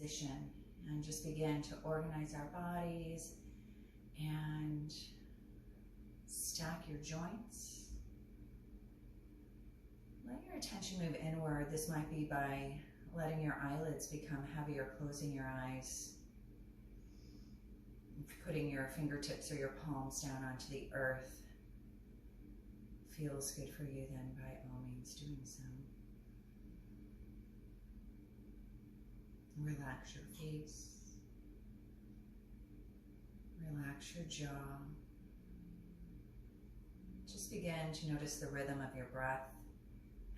position and just begin to organize our bodies and stack your joints. Let your attention move inward. This might be by letting your eyelids become heavier, closing your eyes, putting your fingertips or your palms down onto the earth. Feels good for you, then by all means doing so. Relax your face. Relax your jaw. Just begin to notice the rhythm of your breath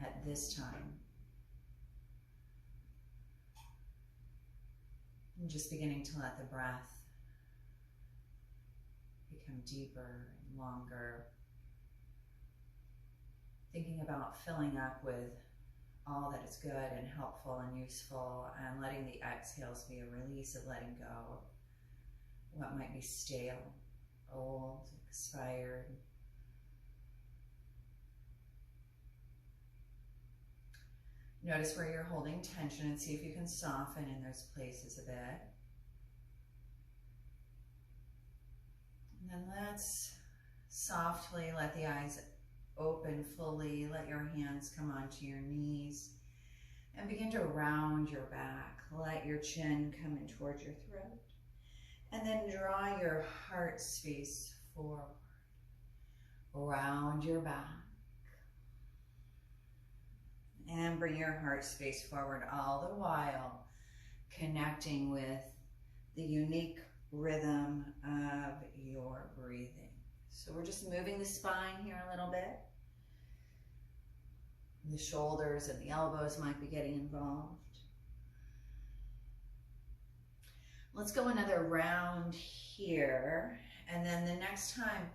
at this time. And just beginning to let the breath become deeper and longer. Thinking about filling up with all that is good and helpful and useful, and letting the exhales be a release of letting go of what might be stale, old, expired. Notice where you're holding tension and see if you can soften in those places a bit. And then let's softly let the eyes open fully. Let your hands come onto your knees and begin to round your back. Let your chin come in towards your throat. And then draw your heart space forward. Round your back. And bring your heart space forward, all the while connecting with the unique rhythm of your breathing. So we're just moving the spine here a little bit. The shoulders and the elbows might be getting involved. Let's go another round here. And then the next time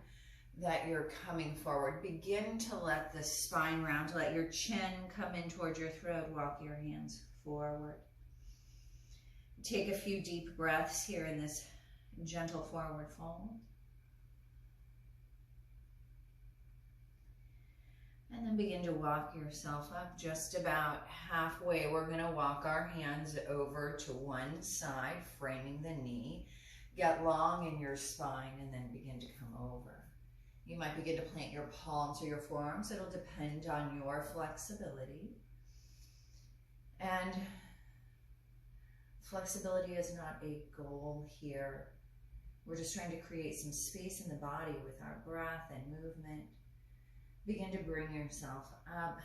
that you're coming forward, begin to let the spine round, to let your chin come in towards your throat. Walk your hands forward. Take a few deep breaths here in this gentle forward fold. And then begin to walk yourself up just about halfway. We're going to walk our hands over to one side, framing the knee. Get long in your spine and then begin to come over. You might begin to plant your palms or your forearms. It'll depend on your flexibility. And flexibility is not a goal here. We're just trying to create some space in the body with our breath and movement. Begin to bring yourself up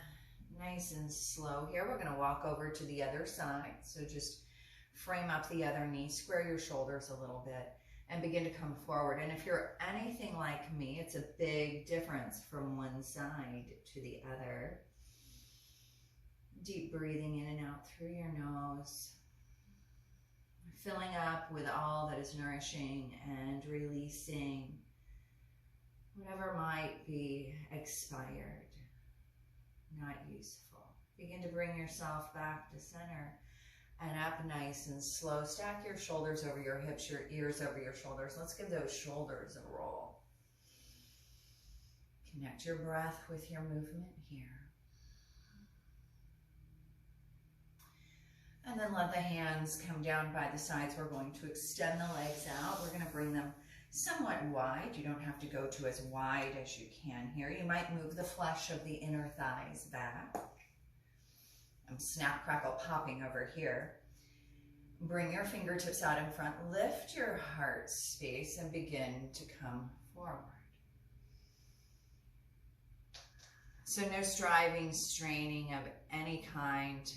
nice and slow. Here we're going to walk over to the other side. So just frame up the other knee, square your shoulders a little bit, and begin to come forward. And if you're anything like me, it's a big difference from one side to the other. Deep breathing in and out through your nose. Filling up with all that is nourishing and releasing whatever might be expired, not useful. Begin to bring yourself back to center and up nice and slow. Stack your shoulders over your hips, your ears over your shoulders. Let's give those shoulders a roll. Connect your breath with your movement here. And then let the hands come down by the sides. We're going to extend the legs out. We're going to bring them somewhat wide. You don't have to go to as wide as you can here. You might move the flesh of the inner thighs back. I'm snap, crackle, popping over here. Bring your fingertips out in front. Lift your heart space and begin to come forward. So no striving, straining of any kind.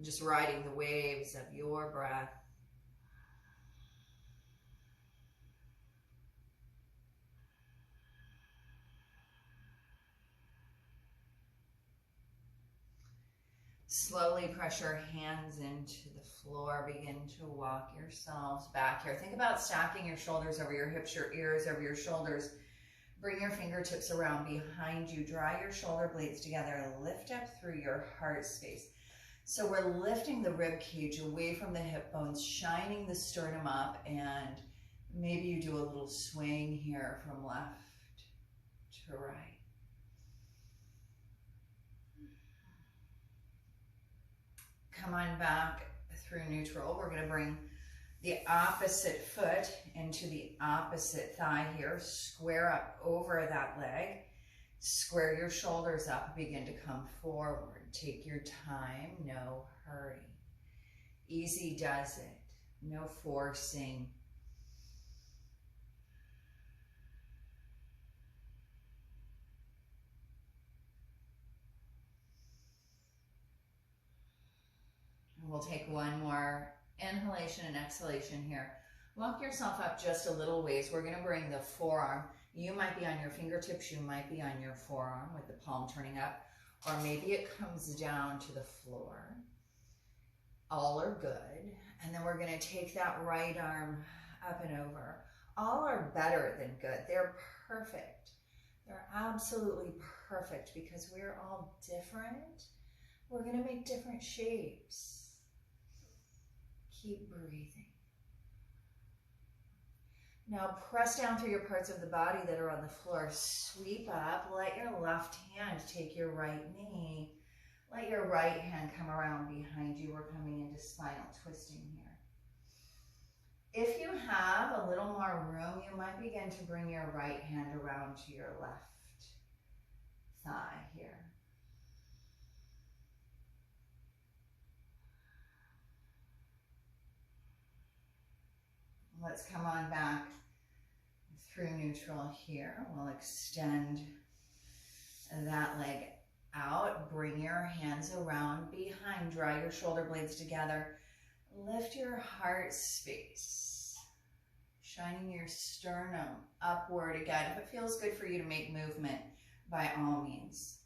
Just riding the waves of your breath. Slowly press your hands into the floor. Begin to walk yourselves back here. Think about stacking your shoulders over your hips, your ears over your shoulders. Bring your fingertips around behind you. Draw your shoulder blades together. Lift up through your heart space. So we're lifting the rib cage away from the hip bones, shining the sternum up, and maybe you do a little swing here from left to right. Come on back through neutral. We're going to bring the opposite foot into the opposite thigh here. Square up over that leg. Square your shoulders up. Begin to come forward. Take your time. No hurry. Easy does it. No forcing. We'll take one more inhalation and exhalation here. Walk yourself up just a little ways. We're going to bring the forearm. You might be on your fingertips. You might be on your forearm with the palm turning up. Or maybe it comes down to the floor. All are good. And then we're going to take that right arm up and over. All are better than good. They're perfect. They're absolutely perfect because we're all different. We're going to make different shapes. Keep breathing. Now press down through your parts of the body that are on the floor. Sweep up. Let your left hand take your right knee. Let your right hand come around behind you. We're coming into spinal twisting here. If you have a little more room, you might begin to bring your right hand around to your left thigh here. Let's come on back through neutral here. We'll extend that leg out. Bring your hands around behind. Draw your shoulder blades together. Lift your heart space. Shining your sternum upward again. If it feels good for you to make movement, by all means.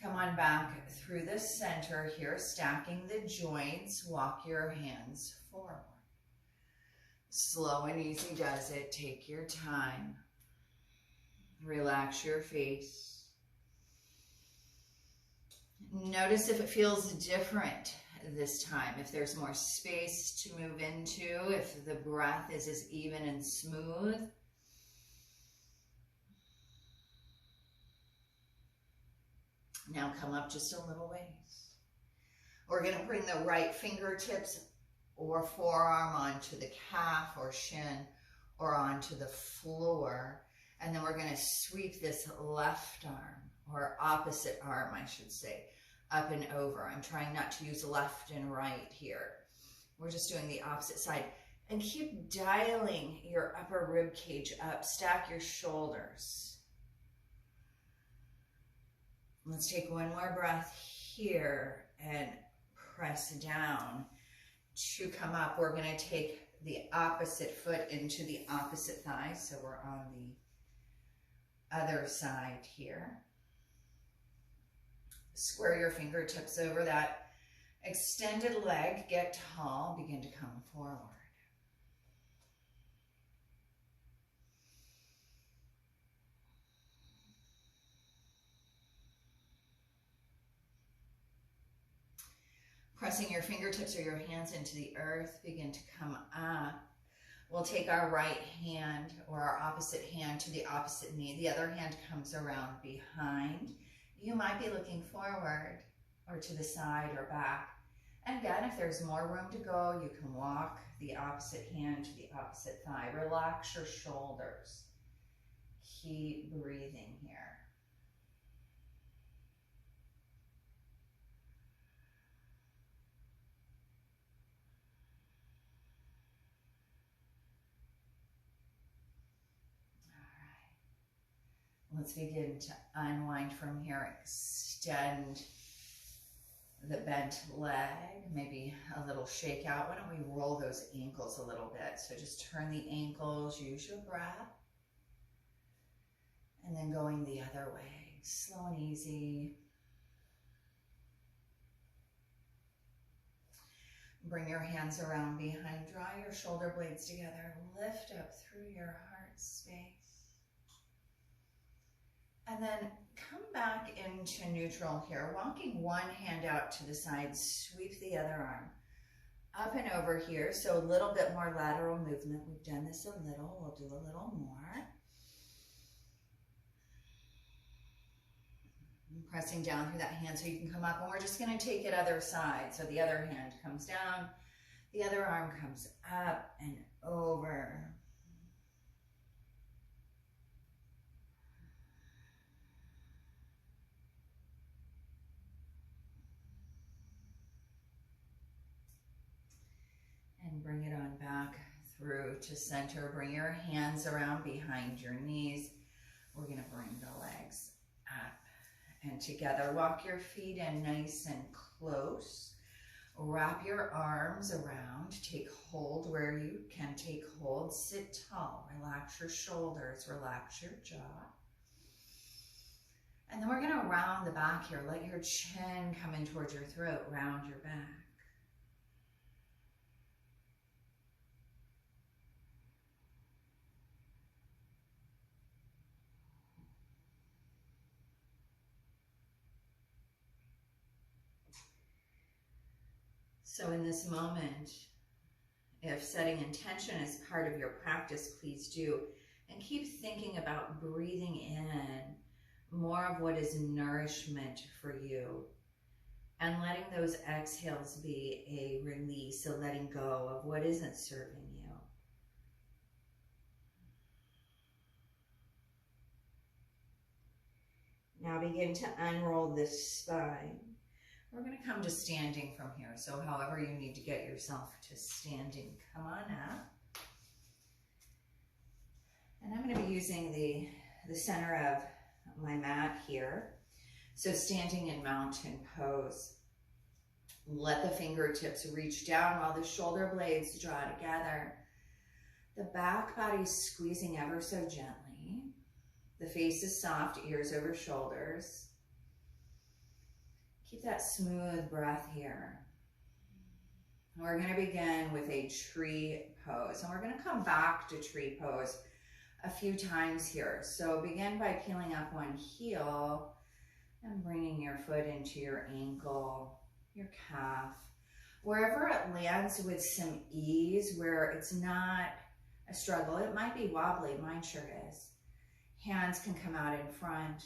Come on back through the center here, stacking the joints. Walk your hands forward. Slow and easy does it. Take your time. Relax your face. Notice if it feels different this time, if there's more space to move into, if the breath is as even and smooth. Now come up just a little ways. We're going to bring the right fingertips or forearm onto the calf or shin or onto the floor. And then we're going to sweep this left arm, or opposite arm, I should say, up and over. I'm trying not to use left and right here. We're just doing the opposite side. And keep dialing your upper rib cage up. Stack your shoulders. Let's take one more breath here and press down. To come up, we're going to take the opposite foot into the opposite thigh. So we're on the other side here. Square your fingertips over that extended leg. Get tall. Begin to come forward. Pressing your fingertips or your hands into the earth, begin to come up. We'll take our right hand or our opposite hand to the opposite knee. The other hand comes around behind. You might be looking forward or to the side or back. And again, if there's more room to go, you can walk the opposite hand to the opposite thigh. Relax your shoulders. Keep breathing here. Let's begin to unwind from here. Extend the bent leg, maybe a little shake out. Why don't we roll those ankles a little bit? So just turn the ankles, use your breath. And then going the other way, slow and easy. Bring your hands around behind, draw your shoulder blades together, lift up through your heart space. And then come back into neutral here, walking one hand out to the side, sweep the other arm up and over here. So a little bit more lateral movement. We've done this a little, we'll do a little more. And pressing down through that hand so you can come up, and we're just going to take it other side. So the other hand comes down, the other arm comes up and over. And bring it on back through to center. Bring your hands around behind your knees. We're going to bring the legs up and together. Walk your feet in nice and close. Wrap your arms around. Take hold where you can take hold. Sit tall. Relax your shoulders. Relax your jaw. And then we're going to round the back here. Let your chin come in towards your throat. Round your back. So in this moment, if setting intention is part of your practice, please do. And keep thinking about breathing in more of what is nourishment for you. And letting those exhales be a release, a letting go of what isn't serving you. Now begin to unroll the spine. We're going to come to standing from here. So however you need to get yourself to standing, come on up. And I'm going to be using the center of my mat here. So standing in mountain pose. Let the fingertips reach down while the shoulder blades draw together. The back body squeezing ever so gently. The face is soft, ears over shoulders. Keep that smooth breath here. We're going to begin with a tree pose, and we're going to come back to tree pose a few times here. So begin by peeling up one heel and bringing your foot into your ankle, your calf, wherever it lands with some ease, where it's not a struggle. It might be wobbly, mine sure is. Hands can come out in front.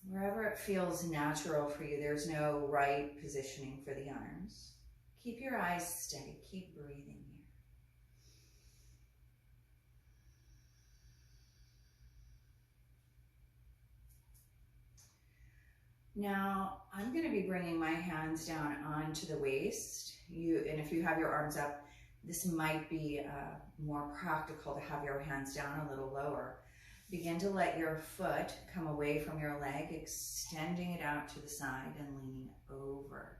Wherever it feels natural for you, there's no right positioning for the arms. Keep your eyes steady, keep breathing here. Now, I'm going to be bringing my hands down onto the waist. And if you have your arms up, this might be more practical to have your hands down a little lower. Begin to let your foot come away from your leg, extending it out to the side and leaning over.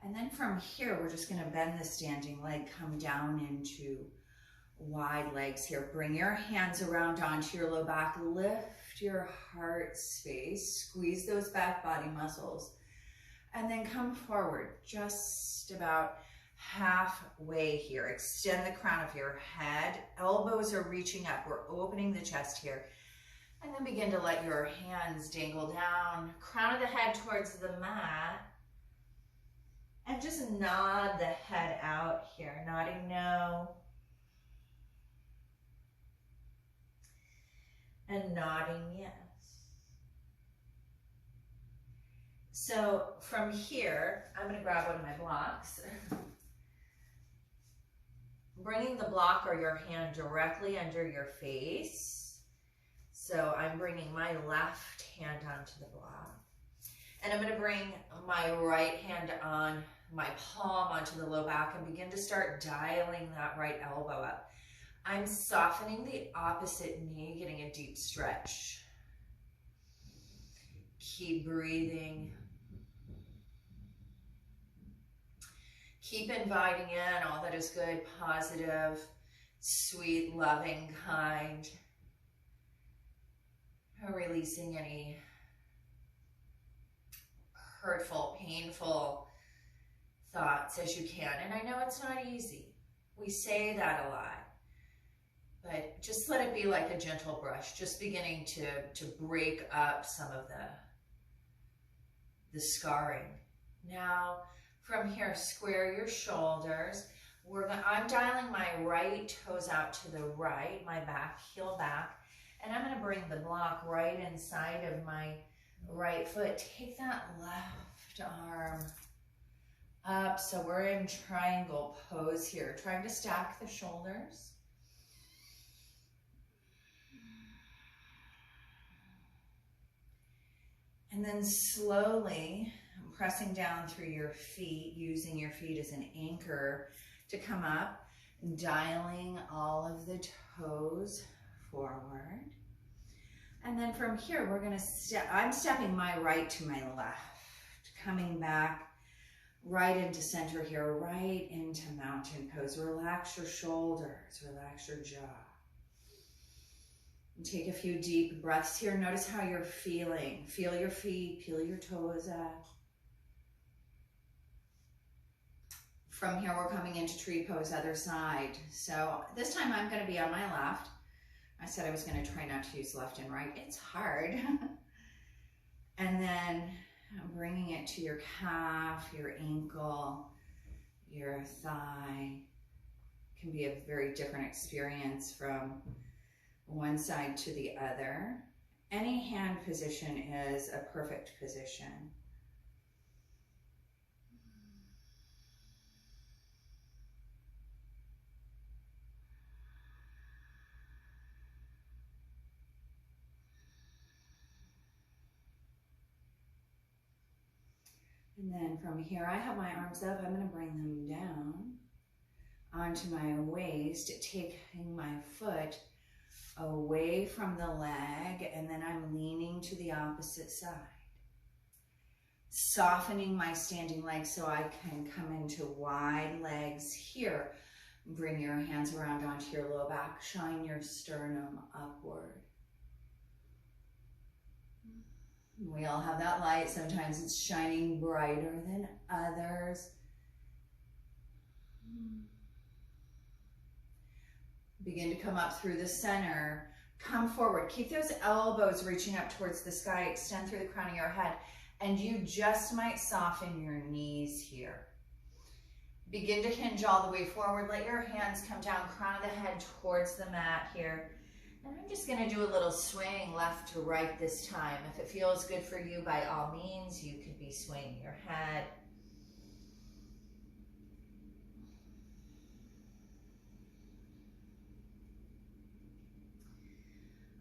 And then from here, we're just going to bend the standing leg, come down into wide legs here. Bring your hands around onto your low back, lift your heart space, squeeze those back body muscles, and then come forward just about halfway here. Extend the crown of your head. Elbows are reaching up. We're opening the chest here. And then begin to let your hands dangle down. Crown of the head towards the mat. And just nod the head out here. Nodding no. And nodding yes. So from here, I'm going to grab one of my blocks. Bringing the block or your hand directly under your face. So I'm bringing my left hand onto the block. And I'm going to bring my right hand on my palm onto the low back and begin to start dialing that right elbow up. I'm softening the opposite knee, getting a deep stretch. Keep breathing. Keep inviting in all that is good, positive, sweet, loving, kind. Releasing any hurtful, painful thoughts as you can. And I know it's not easy. We say that a lot. But just let it be like a gentle brush, just beginning to break up some of the scarring. Now, from here, square your shoulders. I'm dialing my right toes out to the right, my back, heel back, and I'm going to bring the block right inside of my right foot. Take that left arm up. So we're in triangle pose here, trying to stack the shoulders. And then slowly pressing down through your feet, using your feet as an anchor to come up, dialing all of the toes forward. And then from here, we're gonna step, I'm stepping my right to my left, coming back right into center here, right into mountain pose. Relax your shoulders, relax your jaw. And take a few deep breaths here. Notice how you're feeling. Feel your feet, peel your toes up. From here, we're coming into tree pose, other side. So this time I'm gonna be on my left. I said I was gonna try not to use left and right. It's hard. And then bringing it to your calf, your ankle, your thigh. Can be a very different experience from one side to the other. Any hand position is a perfect position. And then from here, I have my arms up. I'm going to bring them down onto my waist, taking my foot away from the leg, and then I'm leaning to the opposite side. Softening my standing legs so I can come into wide legs here. Bring your hands around onto your low back. Shine your sternum upward. We all have that light. Sometimes it's shining brighter than others. Begin to come up through the center. Come forward. Keep those elbows reaching up towards the sky. Extend through the crown of your head. And you just might soften your knees here. Begin to hinge all the way forward. Let your hands come down, crown of the head towards the mat here. And I'm just going to do a little swing left to right this time. If it feels good for you, by all means, you could be swinging your head.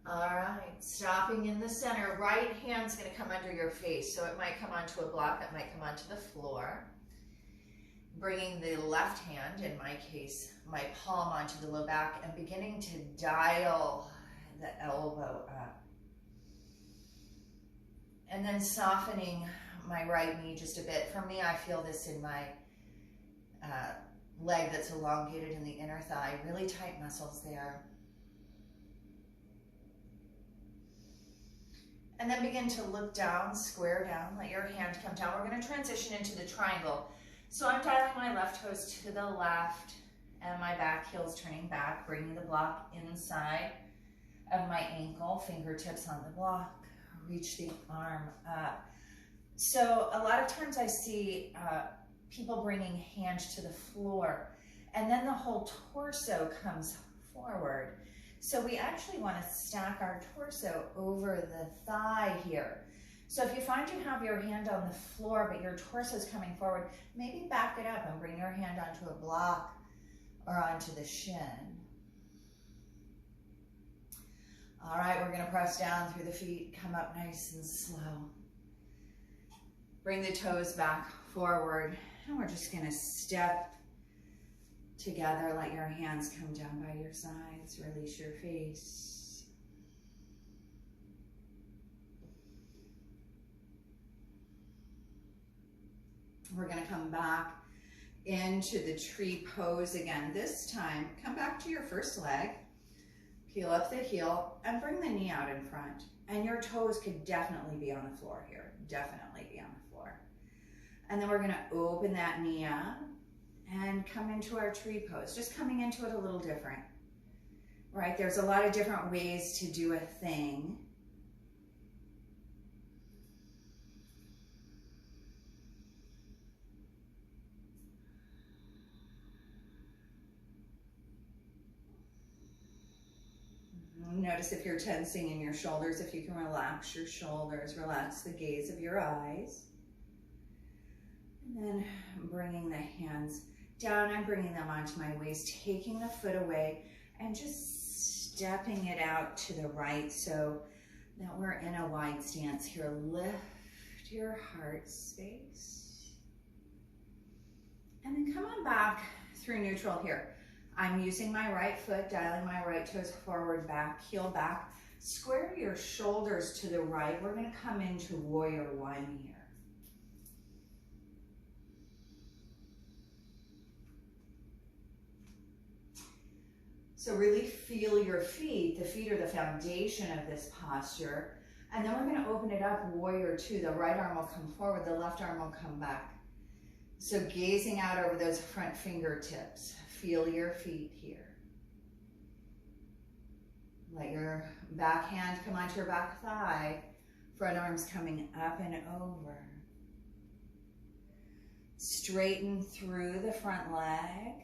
All right, stopping in the center. Right hand's going to come under your face. So it might come onto a block, it might come onto the floor. Bringing the left hand, in my case, my palm onto the low back, and beginning to dial the elbow up. And then softening my right knee just a bit. For me, I feel this in my leg that's elongated in the inner thigh. Really tight muscles there. And then begin to look down, square down. Let your hand come down. We're going to transition into the triangle. So I'm dialing my left toes to the left and my back heel's turning back, bringing the block inside of my ankle, fingertips on the block, reach the arm up. So a lot of times I see people bringing hand to the floor, and then the whole torso comes forward. So we actually want to stack our torso over the thigh here. So if you find you have your hand on the floor, but your torso is coming forward, maybe back it up and bring your hand onto a block or onto the shin. All right, we're going to press down through the feet, come up nice and slow. Bring the toes back forward, and we're just going to step together. Let your hands come down by your sides, release your face. We're going to come back into the tree pose again. This time, come back to your first leg, peel up the heel, and bring the knee out in front. And your toes could definitely be on the floor here, definitely be on the floor. And then we're going to open that knee up and come into our tree pose, just coming into it a little different, right? There's a lot of different ways to do a thing. Notice Notice if you're tensing in your shoulders, if you can relax your shoulders, relax the gaze of your eyes. And then bringing the hands down, I'm bringing them onto my waist, taking the foot away and just stepping it out to the right so that we're in a wide stance here. Lift your heart space. And then come on back through neutral here. I'm using my right foot, dialing my right toes forward, back, heel back. Square your shoulders to the right. We're going to come into warrior one here. So really feel your feet. The feet are the foundation of this posture. And then we're going to open it up, warrior two. The right arm will come forward, the left arm will come back. So gazing out over those front fingertips. Feel your feet here. Let your back hand come onto your back thigh. Front arms coming up and over. Straighten through the front leg.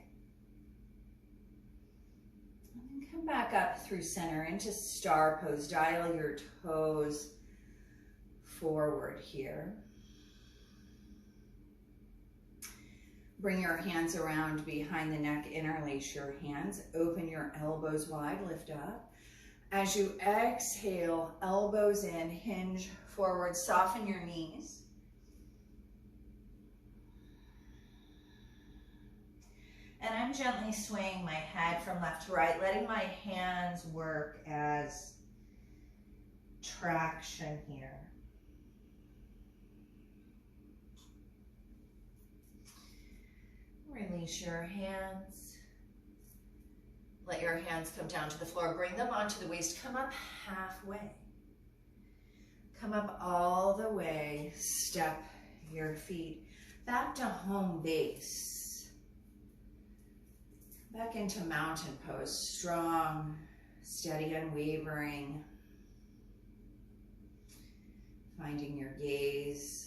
And then come back up through center into star pose. Dial your toes forward here. Bring your hands around behind the neck, interlace your hands, open your elbows wide, lift up. As you exhale, elbows in, hinge forward, soften your knees. And I'm gently swaying my head from left to right, letting my hands work as traction here. Release your hands. Let your hands come down to the floor. Bring them onto the waist. Come up halfway. Come up all the way. Step your feet back to home base. Back into mountain pose. Strong, steady, unwavering. Finding your gaze.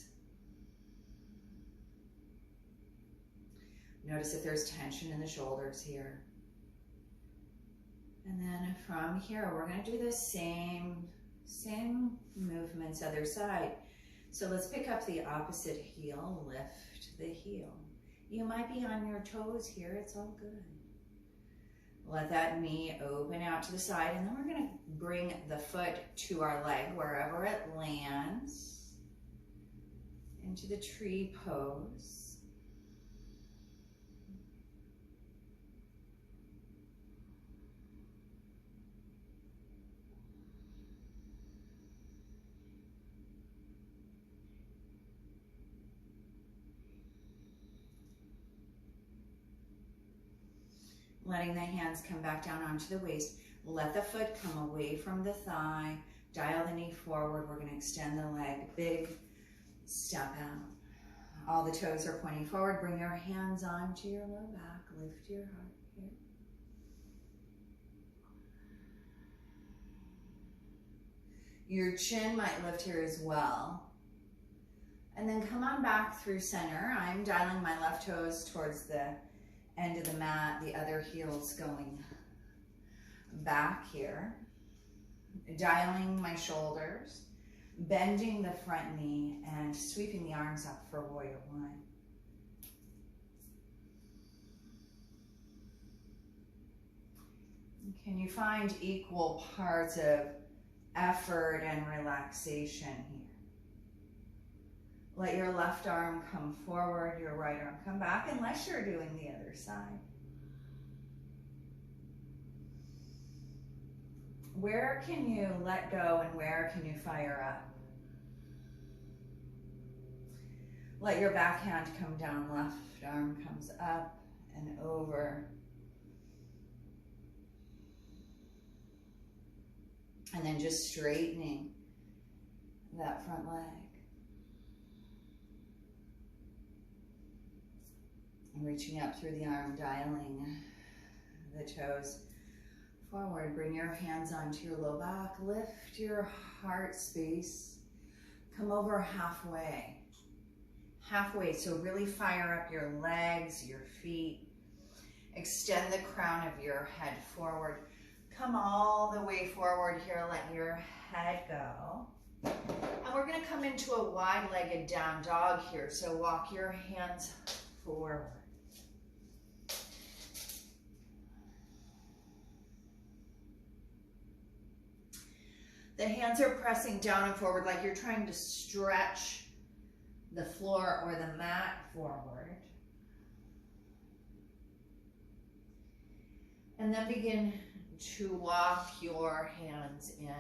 Notice if there's tension in the shoulders here. And then from here, we're going to do the same movements other side. So let's pick up the opposite heel, lift the heel. You might be on your toes here, it's all good. Let that knee open out to the side, and then we're going to bring the foot to our leg, wherever it lands, into the tree pose. Letting the hands come back down onto the waist. Let the foot come away from the thigh. Dial the knee forward. We're going to extend the leg. Big step out. All the toes are pointing forward. Bring your hands onto your low back. Lift your heart here. Your chin might lift here as well. And then come on back through center. I'm dialing my left toes towards the end of the mat, the other heel's going back here. Dialing my shoulders, bending the front knee, and sweeping the arms up for warrior one. Can you find equal parts of effort and relaxation here? Let your left arm come forward, your right arm come back, unless you're doing the other side. Where can you let go and where can you fire up? Let your back hand come down, left arm comes up and over. And then just straightening that front leg. Reaching up through the arm, dialing the toes forward. Bring your hands onto your low back. Lift your heart space. Come over halfway. Halfway, so really fire up your legs, your feet. Extend the crown of your head forward. Come all the way forward here, let your head go. And we're gonna come into a wide-legged down dog here. So walk your hands forward. The hands are pressing down and forward like you're trying to stretch the floor or the mat forward. And then begin to walk your hands in.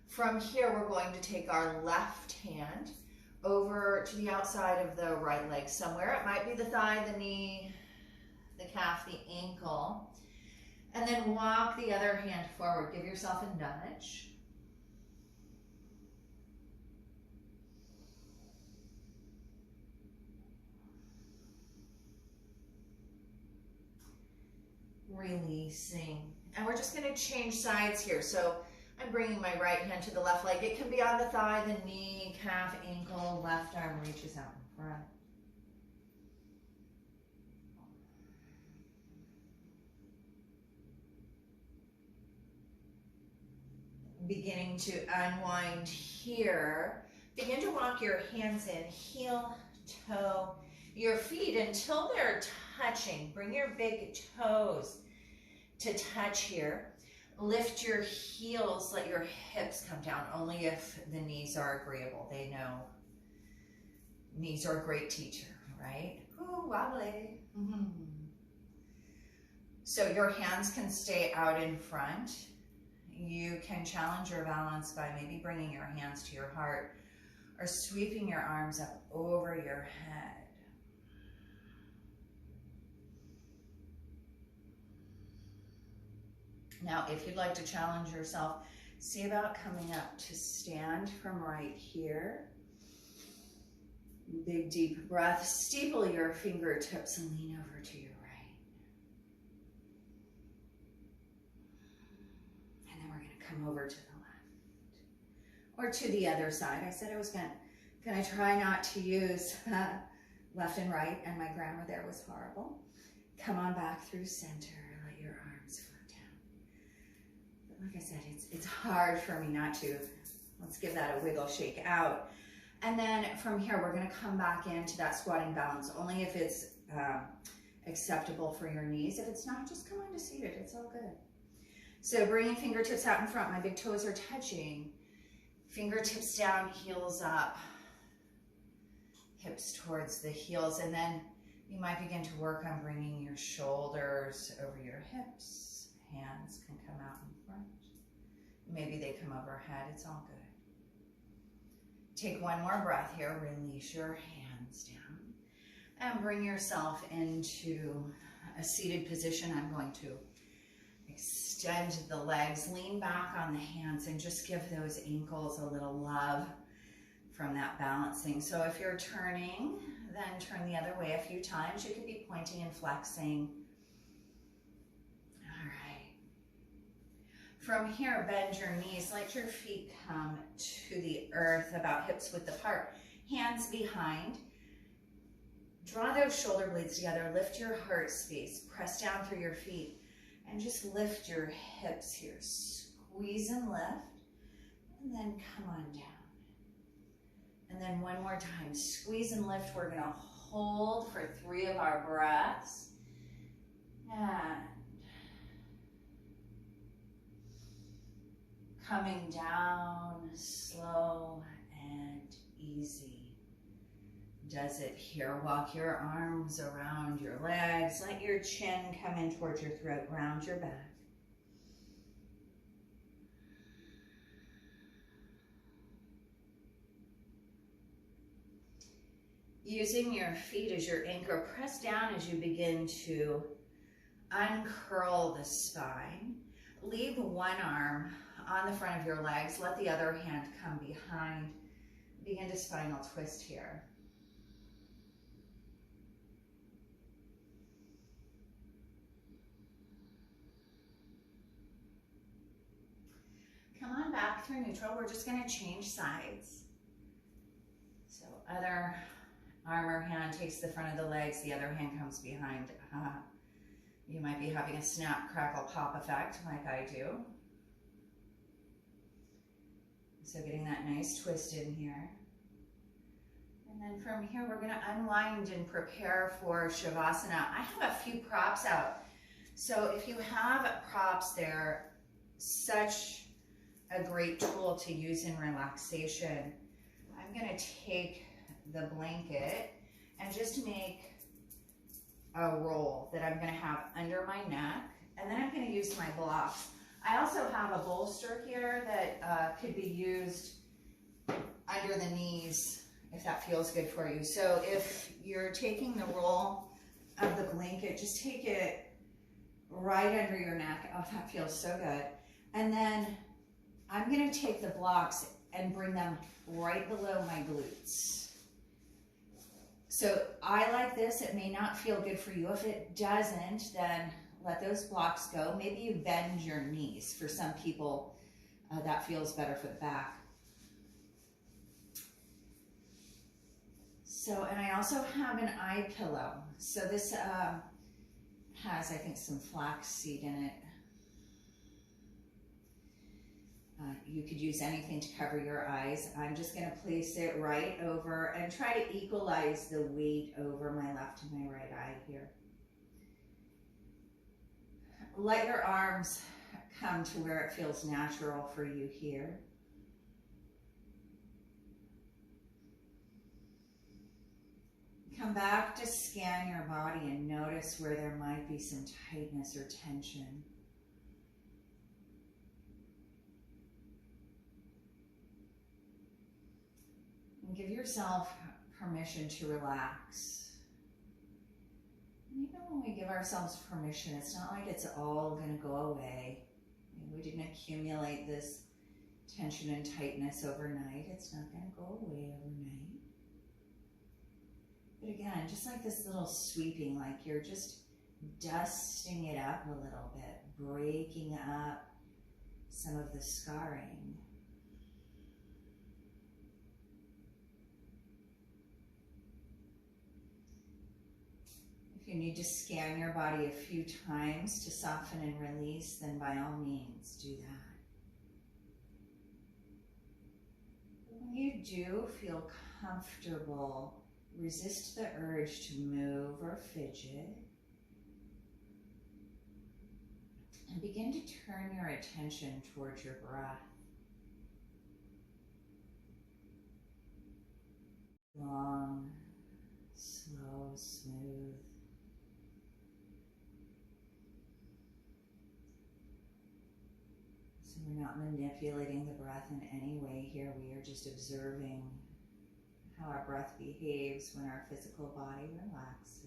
From here, we're going to take our left hand over to the outside of the right leg somewhere. It might be the thigh, the knee, the calf, the ankle. And then walk the other hand forward. Give yourself a nudge. Releasing. And we're just going to change sides here. So I'm bringing my right hand to the left leg. It can be on the thigh, the knee, calf, ankle, left arm reaches out in front. Beginning to unwind here. Begin to walk your hands in, heel, toe, your feet until they're touching. Bring your big toes to touch here. Lift your heels, let your hips come down, only if the knees are agreeable. They know knees are a great teacher, right? Ooh, wobbly. So your hands can stay out in front. You can challenge your balance by maybe bringing your hands to your heart or sweeping your arms up over your head. Now, if you'd like to challenge yourself, see about coming up to stand from right here. Big deep breath. Steeple your fingertips and lean over to your right. And then we're going to come over to the left. Or to the other side. I said I was going to try not to use left and right, and my grammar there was horrible. Come on back through center. Let your arms float down. But like I said, it's hard for me not to. Let's give that a wiggle, shake out. And then from here, we're going to come back into that squatting balance, only if it's acceptable for your knees. If it's not, just come on to seated. It's all good. So bringing fingertips out in front. My big toes are touching. Fingertips down, heels up. Hips towards the heels. And then you might begin to work on bringing your shoulders over your hips. Hands can come out in front. Maybe they come overhead. It's all good. Take one more breath here. Release your hands down. And bring yourself into a seated position. I'm going to extend the legs. Lean back on the hands and just give those ankles a little love from that balancing. So if you're turning, then turn the other way a few times. You could be pointing and flexing. All right. From here, bend your knees. Let your feet come to the earth, about hips width apart. Hands behind. Draw those shoulder blades together. Lift your heart space. Press down through your feet. And just lift your hips here. Squeeze and lift. And then come on down. And then one more time. Squeeze and lift. We're going to hold for 3 of our breaths. And coming down, slow and easy. Does it here. Walk your arms around your legs. Let your chin come in towards your throat. Round your back. Using your feet as your anchor, press down as you begin to uncurl the spine. Leave one arm on the front of your legs. Let the other hand come behind. Begin to spinal twist here. Come on back through neutral. We're just going to change sides. So other arm or hand takes the front of the legs. The other hand comes behind. You might be having a snap, crackle, pop effect like I do. So getting that nice twist in here. And then from here, we're gonna unwind and prepare for Shavasana. I have a few props out. So if you have props, they're such a great tool to use in relaxation. I'm gonna take the blanket and just make a roll that I'm gonna have under my neck, and then I'm gonna use my blocks. I also have a bolster here that could be used under the knees if that feels good for you. So if you're taking the roll of the blanket, just take it right under your neck. Oh, that feels so good. And then I'm gonna take the blocks and bring them right below my glutes. So I like this. It may not feel good for you. If it doesn't, then let those blocks go. Maybe you bend your knees. For some people, that feels better for the back. So, and I also have an eye pillow. So this has, I think, some flax seed in it. You could use anything to cover your eyes. I'm just going to place it right over and try to equalize the weight over my left and my right eye here. Let your arms come to where it feels natural for you here. Come back to scan your body and notice where there might be some tightness or tension. And give yourself permission to relax. And even when we give ourselves permission, it's not like it's all going to go away. We didn't accumulate this tension and tightness overnight. It's not going to go away overnight. But again, just like this little sweeping, like you're just dusting it up a little bit, breaking up some of the scarring. If you need to scan your body a few times to soften and release, then by all means do that. When you do feel comfortable, resist the urge to move or fidget. And begin to turn your attention towards your breath. Long, slow, smooth. So we're not manipulating the breath in any way here. We are just observing how our breath behaves when our physical body relaxes.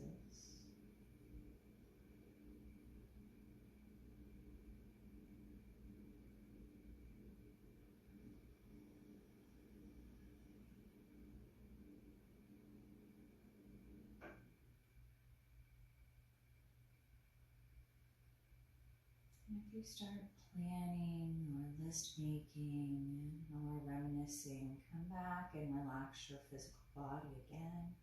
And if you start planning or list making or reminiscing, come back and relax your physical body again.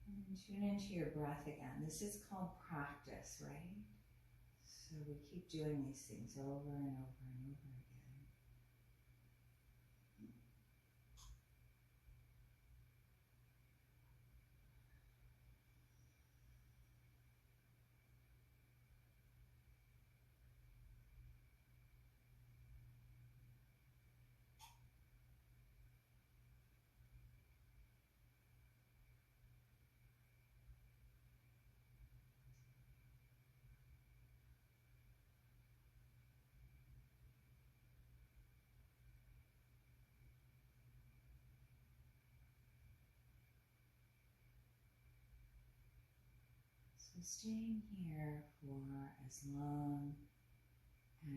And tune into your breath again. This is called practice, right? So we keep doing these things over and over and over again. So staying here for as long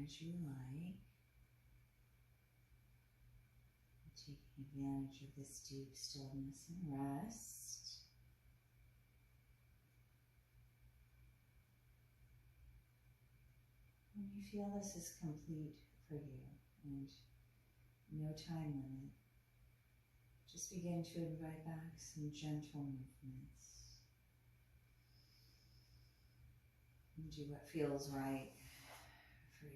as you like, taking advantage of this deep stillness and rest. When you feel this is complete for you and no time limit, just begin to invite back some gentle movements. and do what feels right for you.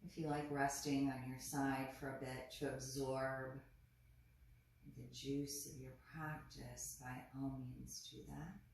If you like resting on your side for a bit to absorb the juice of your practice, by all means do that.